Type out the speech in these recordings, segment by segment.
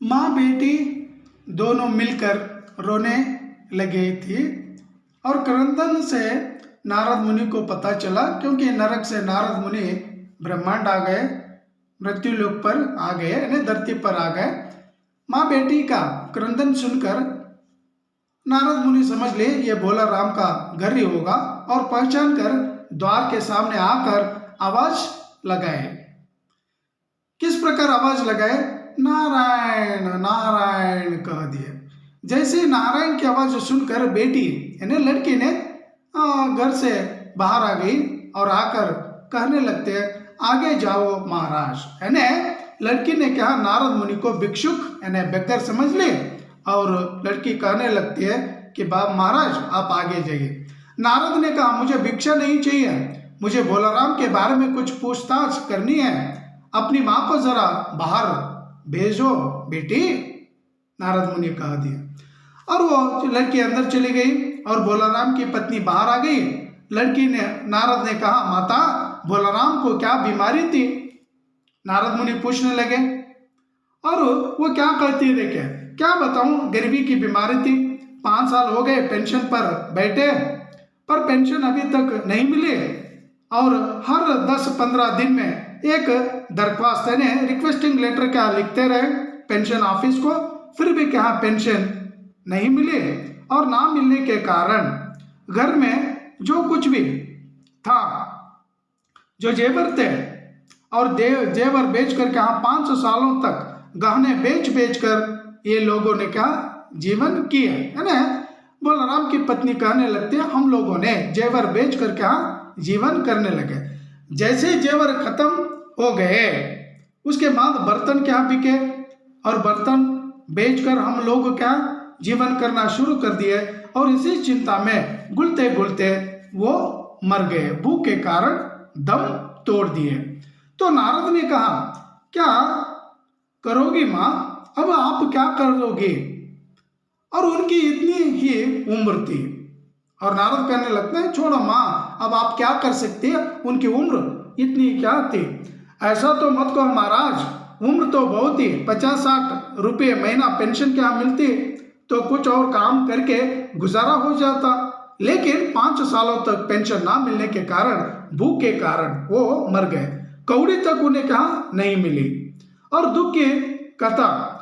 माँ बेटी दोनों मिलकर रोने लगी थी और क्रंदन से नारद मुनि को पता चला, क्योंकि नरक से नारद मुनि ब्रह्मांड आ गए, मृत्यु लोक पर आ गए, यानी धरती पर आ गए। माँ बेटी का क्रंदन सुनकर नारद मुनि समझ ले ये भोला राम का घर ही होगा और पहचान कर द्वार के सामने आकर आवाज लगाए। किस प्रकार आवाज लगाए? नारायण नारायण कह दिए। जैसे नारायण की आवाज सुनकर बेटी यानी लड़की ने घर से बाहर आ गई और आकर कहने लगते आगे जाओ महाराज। यानी लड़की ने कहा नारद मुनि को भिक्षुक यानी बेगर समझ ले और लड़की कहने लगती है कि बाप महाराज आप आगे जाइए। नारद ने कहा मुझे भिक्षा नहीं चाहिए, मुझे भोला राम के बारे में कुछ पूछताछ करनी है, अपनी माँ को जरा बाहर भेजो बेटी। नारद मुनि कह दिया और वो लड़की अंदर चली गई और भोला राम की पत्नी बाहर आ गई। लड़की ने नारद ने कहा माता भोला राम को क्या बीमारी थी? नारद मुनि पूछने लगे और वो क्या कहती रहे क्या बताऊं, गरीबी की बीमारी थी, 5 साल हो गए पेंशन पर बैठे पर पेंशन अभी तक नहीं मिली और हर 10-15 दिन में एक दरख्वास्त यानी रिक्वेस्टिंग लेटर क्या लिखते रहे पेंशन ऑफिस को, फिर भी क्या पेंशन नहीं मिली और ना मिलने के कारण घर में जो कुछ भी था, जो जेवर थे और जेवर बेचकर क्या 500 सालों तक गहने बेच कर ये लोगों ने क्या जीवन किया। है ना? भोला राम की पत्नी कहने लगती है हम लोगों ने जेवर बेच कर क्या जीवन करने लगे। जैसे जेवर खत्म हो गए उसके बाद बर्तन क्या बिके और बर्तन बेचकर हम लोग क्या जीवन करना शुरू कर दिए और इसी चिंता में घुलते घुलते वो मर गए, भूख के कारण दम तोड़ दिए। तो नारद ने कहा क्या करोगी माँ, अब आप क्या करोगी? और उनकी इतनी ही उम्र थी और नारद कहने लगते हैं छोड़ो माँ, अब आप क्या कर सकते हैं, उनकी उम्र इतनी क्या थी? ऐसा तो मत कहो महाराज, उम्र तो बहुत ही 50-60 रुपये महीना पेंशन क्या मिलती तो कुछ और काम करके गुजारा हो जाता, लेकिन 5 सालों तक पेंशन ना मिलने के कारण भूख के कारण वो मर गए, कौड़ी तक उन्हें कहा नहीं मिली। और दुख की कथा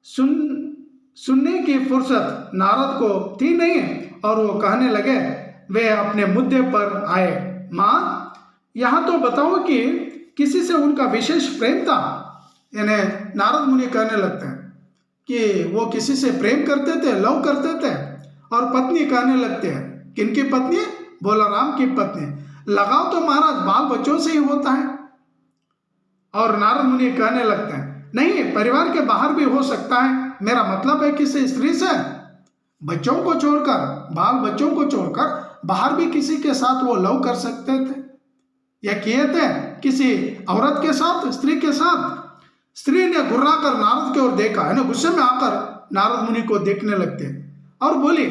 सुनने की फुर्सत नारद को थी नहीं और वो कहने लगे, वे अपने मुद्दे पर आए। माँ यहाँ तो बताओ कि किसी से उनका विशेष प्रेम था? यानी नारद मुनि कहने लगते हैं कि वो किसी से प्रेम करते थे, लव करते थे। और पत्नी कहने लगते हैं किनकी पत्नी? भोला राम की पत्नी। लगाव तो महाराज बाल बच्चों से ही होता है। और नारद मुनि कहने लगते हैं नहीं, परिवार के बाहर भी हो सकता है, मेरा मतलब है किसी स्त्री से। बच्चों को छोड़कर, बाल बच्चों को छोड़कर बाहर भी किसी के साथ वो लव कर सकते थे या किए थे, किसी औरत के साथ, स्त्री के साथ। स्त्री ने घुर्रा कर नारद की ओर देखा, है ना, गुस्से में आकर नारद मुनि को देखने लगते और बोली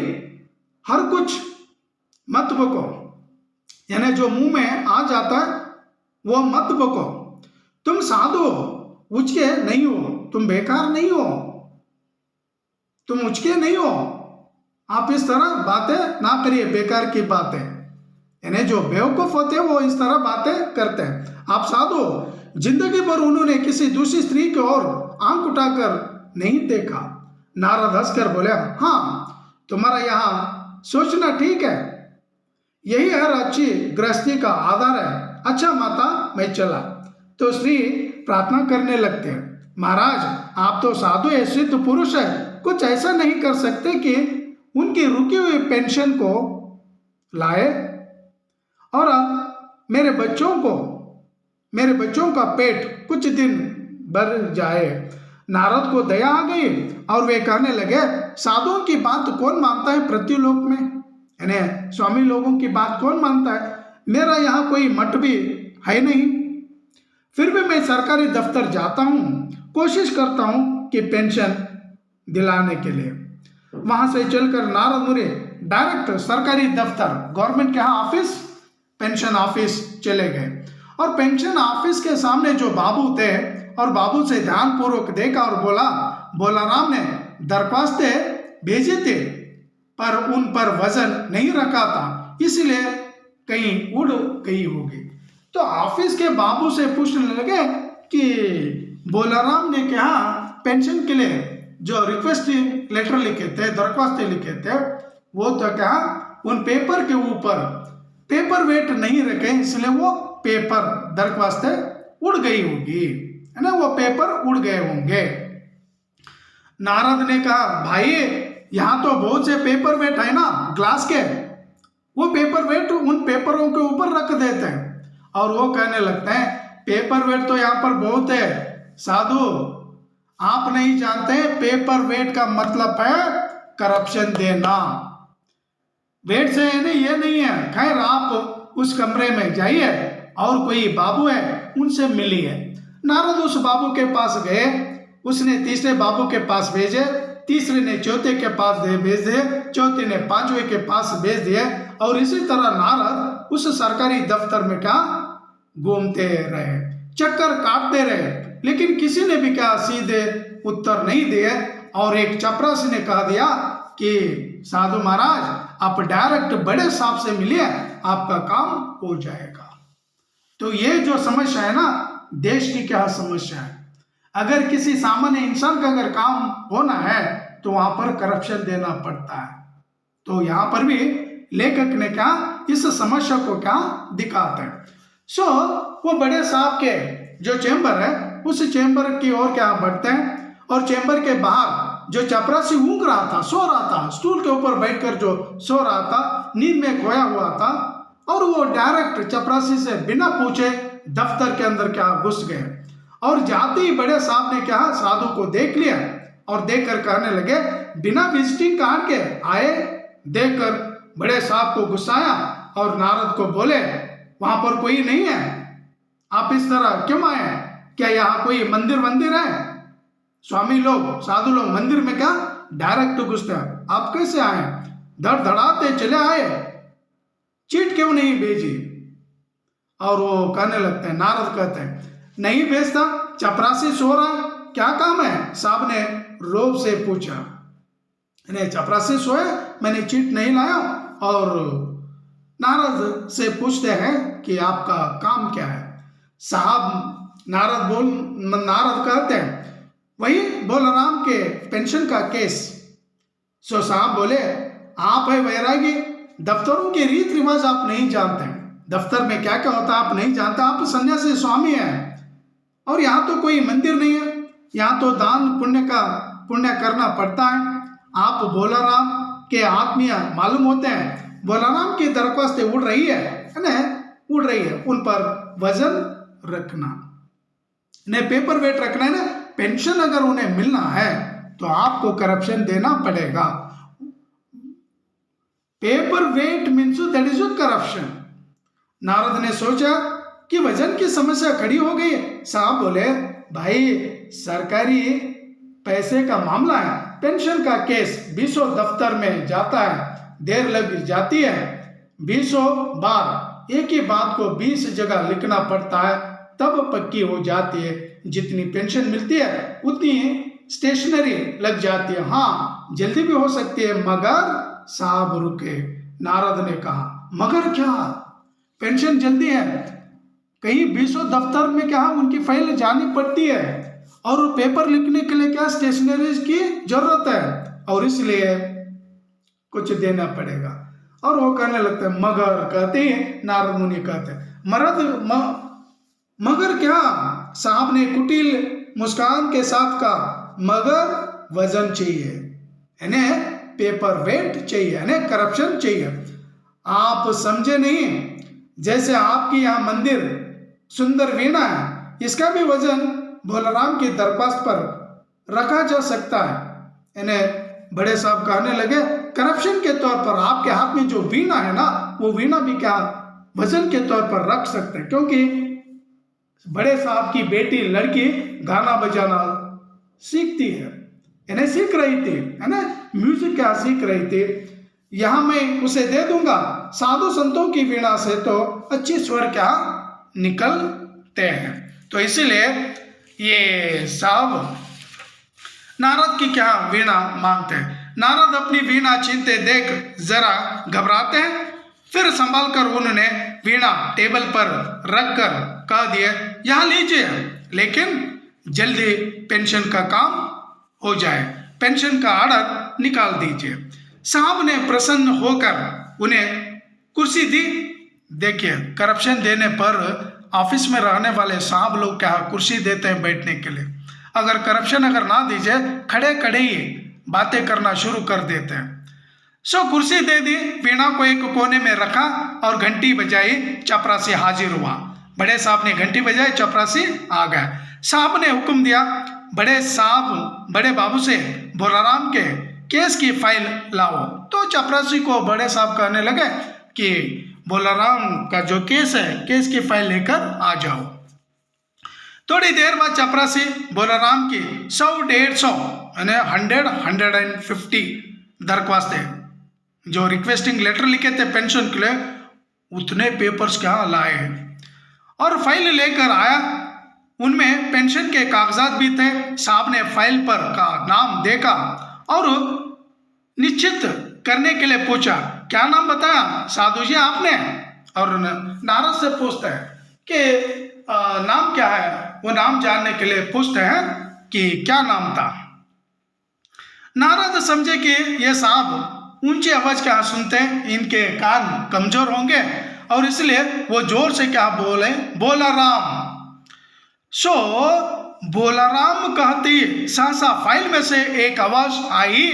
हर कुछ मत बको, यानी जो मुंह में आ जाता है वो मत बको। तुम साधु हो, उचके नहीं हो, तुम बेकार नहीं हो, तुम उचके नहीं हो। आप इस तरह बातें ना करिए, बेकार की बातें, यानी जो बेवकूफ होते हैं वो इस तरह बातें करते हैं। आप साधु हो, जिंदगी भर उन्होंने किसी दूसरी स्त्री की ओर आंख उठाकर नहीं देखा। नारद हंसकर बोले हाँ, तुम्हारा यहाँ सोचना ठीक है, यही हर अच्छी गृहस्थी का आधार है। अच्छा माता मैं चला। तो स्त्री प्रार्थना करने लगते हैं महाराज आप तो साधु है, सिद्ध पुरुष है, कुछ ऐसा नहीं कर सकते कि उनकी रुकी हुई पेंशन को लाए और मेरे बच्चों का पेट कुछ दिन भर जाए। नारद को दया आ गई और वे कहने लगे साधुओं की बात कौन मानता है पृथ्वीलोक में, यानी स्वामी लोगों की बात कौन मानता है? मेरा यहाँ कोई मठ भी है नहीं, फिर भी मैं सरकारी दफ्तर जाता हूँ, कोशिश करता हूँ कि पेंशन दिलाने के लिए। वहां से चलकर नारद मुनि डायरेक्ट सरकारी दफ्तर, गवर्नमेंट के यहाँ ऑफिस, पेंशन ऑफिस चले गए और पेंशन ऑफिस के सामने जो बाबू थे और बाबू से ध्यानपूर्वक देखा और बोला बोलाराम ने दरख्वास्तें भेजे थे पर उन पर वजन नहीं रखा था, इसलिए कहीं उड़ गई होगी। तो ऑफिस के बाबू से पूछने लगे कि बोलाराम ने क्या पेंशन के लिए जो रिक्वेस्ट लेटर लिखे थे, दरख्वास्तें लिखे थे, वो तो क्या उन पेपर के ऊपर पेपर वेट नहीं रखे, इसलिए वो पेपर दरख्वास्तें उड़ गई होगी, है ना, वो पेपर उड़ गए होंगे। नारद ने कहा भाई यहाँ तो बहुत से पेपर वेट है ना ग्लास के, वो पेपर वेट उन पेपरों के ऊपर रख देते हैं। और वो कहने लगते हैं पेपर वेट तो यहाँ पर बहुत है साधु, आप नहीं जानते पेपर वेट का मतलब है करप्शन देना। वेट से ये नहीं है। खैर आप उस कमरे में जाइए और कोई बाबू है उनसे मिलिए। नारद उस बाबू के पास गए, उसने तीसरे बाबू के पास भेजे, तीसरे ने चौथे के पास भेज दिए, चौथे ने पांचवें के पास भेज दिए। और इसी तरह नारद उस सरकारी दफ्तर में क्या घूमते रहे, चक्कर काटते रहे, लेकिन किसी ने भी क्या सीधे उत्तर नहीं दिए। और एक चपरासी ने कह दिया कि साधु महाराज आप डायरेक्ट बड़े साहब से मिलिए, आपका काम हो जाएगा। तो ये जो समस्या है ना, देश की क्या समस्या है। अगर किसी सामान्य इंसान का अगर काम होना है तो वहां पर करप्शन देना पड़ता है। तो यहाँ पर भी लेखक ने क्या इस समस्या को क्या दिखाते हैं। सो वो बड़े साहब के जो चेंबर है उस चेंबर की ओर क्या बढ़ते हैं और चेंबर के बाहर जो चपरासी ऊँग रहा था, सो रहा था, स्टूल के ऊपर बैठकर जो सो रहा था, नींद में खोया हुआ था, और वो डायरेक्ट चपरासी से बिना पूछे दफ्तर के अंदर क्या घुस गए। और जाते ही बड़े साहब ने क्या साधु को देख लिया और देखकर कहने लगे बिना विजिटिंग कार्ड के आए। देखकर बड़े साहब को गुस्साया और नारद को बोले वहां पर कोई नहीं है, आप इस तरह क्यों आए, क्या यहाँ कोई मंदिर वंदिर है। स्वामी लोग, साधु लोग मंदिर में क्या डायरेक्ट घुसते हैं, आप कैसे आए, धड़धड़ाते चले आए, चिट क्यों नहीं भेजी। और वो कहने लगते हैं, नारद कहते हैं नहीं भेजता, चपरासी सो रहा, क्या काम है। साहब ने रोब से पूछा, नहीं चपरासी सोए, मैंने चिट नहीं लाया। और नारद से पूछते हैं कि आपका काम क्या है। साहब नारद कहते हैं वही बोलाराम के पेंशन का केस। सो साहब बोले आप है वैरागी, दफ्तरों के रीत रिवाज आप नहीं जानते, दफ्तर में क्या क्या होता है आप नहीं जानते, आप सन्यासी स्वामी हैं और यहाँ तो कोई मंदिर नहीं है, यहाँ तो दान पुण्य करना पड़ता है। आप बोलाराम के आत्मीय मालूम होते हैं, बोलाराम की दरख्वास्तें उड़ रही है ना, उड़ रही है, उन पर वजन रखना ने पेपर वेट रखना है ना, पेंशन अगर उन्हें मिलना है तो आपको करप्शन देना पड़ेगा। Paper weight means that is corruption. Narad ने सोचा कि वजन की समस्या खड़ी हो गई है। साहब बोले भाई सरकारी पैसे का मामला है, पेंशन का केस 20 दफ्तर में जाता है, देर लग जाती है, 20 बार एक ही बात को 20 जगह लिखना पड़ता है, तब पक्की हो जाती है। जितनी पेंशन मिलती है उतनी स्टेशनरी लग जाती है, हाँ जल्दी भी हो सकती है, मगर साहब रुके। नारद ने कहा मगर क्या, पेंशन जल्दी है, कहीं 20 दफ्तर में क्या उनकी फाइल जानी पड़ती है और पेपर लिखने के लिए क्या स्टेशनरी की जरूरत है और इसलिए कुछ देना पड़ेगा। और वो कहने लगते हैं मगर, कहते हैं नारद मुनि कहते हैं मगर क्या। साहब ने कुटिल मुस्कान के साथ कहा मगर वजन चाहिए, यानी पेपर वेट चाहिए, यानी करप्शन चाहिए। आप समझे नहीं, जैसे आपकी यहाँ मंदिर सुंदर वीणा है, इसका भी वजन बोलाराम की दरख्वास्त पर रखा जा सकता है। यानी बड़े साहब कहने लगे करप्शन के तौर पर आपके हाथ में जो वीणा है ना, वो वीणा भी क्या वजन के तौर पर रख सकते हैं, क्योंकि बड़े साहब की बेटी लड़की गाना बजाना सीखती है, यानी सीख रही थी, है ना, म्यूजिक क्या सीख रही थी। यहाँ मैं उसे दे दूंगा, साधु संतों की वीणा से तो अच्छी स्वर क्या निकलते हैं। तो इसीलिए ये साहब नारद की क्या वीणा मांगते हैं। नारद अपनी वीणा छीनते देख जरा घबराते हैं, फिर संभाल कर उन्होंने वीणा टेबल पर रखकर कह दिए, यहाँ लीजिए, लेकिन जल्दी पेंशन का काम हो जाए, पेंशन का ऑर्डर निकाल दीजिए। साहब ने प्रसन्न होकर उन्हें कुर्सी दी। देखिए, करप्शन देने पर ऑफिस में रहने वाले साहब लोग क्या कुर्सी देते हैं बैठने के लिए। अगर करप्शन अगर ना दीजिए, खड़े खड़े ही बातें करना शुरू कर देते हैं। सो कुर्सी दे दी, वीणा को एक कोने में रखा और घंटी बजाई, चपरासी हाजिर हुआ। बड़े साहब ने घंटी बजाई, चपरासी आ गए। साहब ने हुक्म दिया, बड़े बाबू से भोलाराम के केस की फाइल लाओ। तो चपरासी को बड़े साहब कहने लगे कि भोलाराम का जो केस है, केस की फाइल लेकर आ जाओ। थोड़ी देर बाद चपरासी भोलाराम की 100-150 यानी 100-150 दरख्वास्तें जो रिक्वेस्टिंग लेटर लिखे थे पेंशन के लिए, उतने पेपर्स क्या लाए और फाइल लेकर आया। उनमें पेंशन के कागजात भी थे। साहब ने फाइल पर का नाम देखा और निश्चित करने के लिए पूछा, क्या नाम बताया साधु जी आपने? और नारद से पूछते हैं कि नाम क्या है। वो नाम जानने के लिए पूछते हैं कि क्या नाम था। नारद समझे कि ये साहब ऊंची आवाज क्या सुनते हैं, इनके कान कमजोर होंगे और इसलिए वो जोर से क्या बोले, बोलाराम। सो बोलाराम कहती सहसा फाइल में से एक आवाज आई,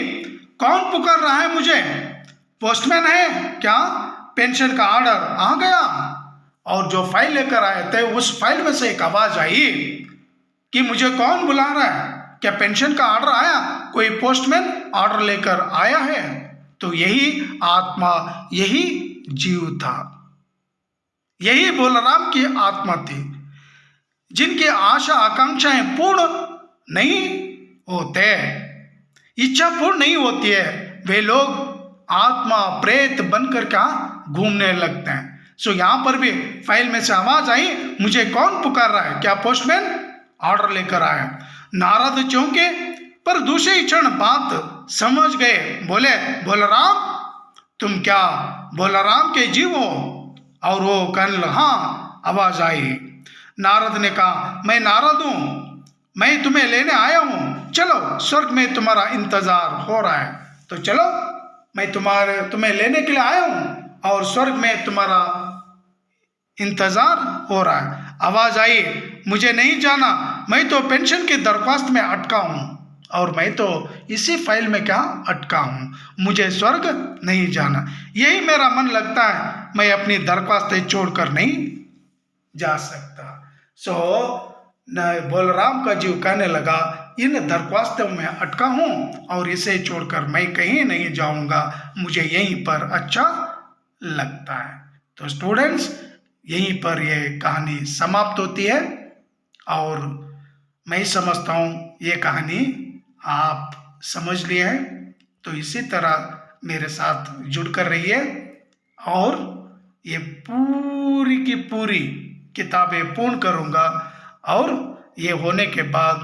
कौन पुकार रहा है मुझे? पोस्टमैन है क्या? पेंशन का ऑर्डर आ गया। और जो फाइल लेकर आए थे उस फाइल में से एक आवाज आई कि मुझे कौन बुला रहा है? क्या पेंशन का ऑर्डर आया? कोई पोस्टमैन ऑर्डर लेकर आया है? तो यही आत्मा, यही जीव था, यही बोलाराम की आत्मा थी। जिनकी आशा आकांक्षाएं पूर्ण नहीं होते, इच्छा पूर्ण नहीं होती है, वे लोग आत्मा प्रेत बनकर क्या घूमने लगते हैं। सो यहाँ पर भी फाइल में से आवाज आई, मुझे कौन पुकार रहा है? क्या पोस्टमैन ऑर्डर लेकर आया? नारद चौंके, पर दूसरे क्षण बात समझ गए। बोले, बोलाराम तुम क्या बोलाराम के जीव हो? और वो कहने लगा, हाँ। आवाज आई। नारद ने कहा, मैं नारद हूं, मैं तुम्हें लेने आया हूं, चलो स्वर्ग में तुम्हारा इंतजार हो रहा है। तो चलो, मैं तुम्हें लेने के लिए आया हूं और स्वर्ग में तुम्हारा इंतजार हो रहा है। आवाज आई, मुझे नहीं जाना, मैं तो पेंशन की दरख्वास्त में अटका हूं और मैं तो इसी फाइल में क्या अटका हूं, मुझे स्वर्ग नहीं जाना, यही मेरा मन लगता है, मैं अपनी दरख्वास्तें छोड़कर नहीं जा सकता। सो बोलराम का जीव कहने लगा, इन दरख्वास्तों में अटका हूं और इसे छोड़कर मैं कहीं नहीं जाऊंगा, मुझे यहीं पर अच्छा लगता है। तो स्टूडेंट्स, यहीं पर यह कहानी समाप्त होती है और मैं समझता हूँ ये कहानी आप समझ लिए हैं। तो इसी तरह मेरे साथ जुड़कर रहिए और ये पूरी की पूरी किताबें पूर्ण करूँगा और ये होने के बाद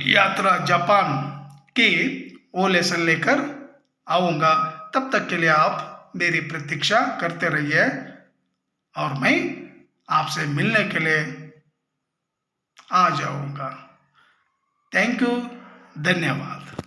यात्रा जापान की वो लेसन लेकर आऊँगा। तब तक के लिए आप मेरी प्रतीक्षा करते रहिए और मैं आपसे मिलने के लिए आ जाऊँगा। थैंक यू, धन्यवाद।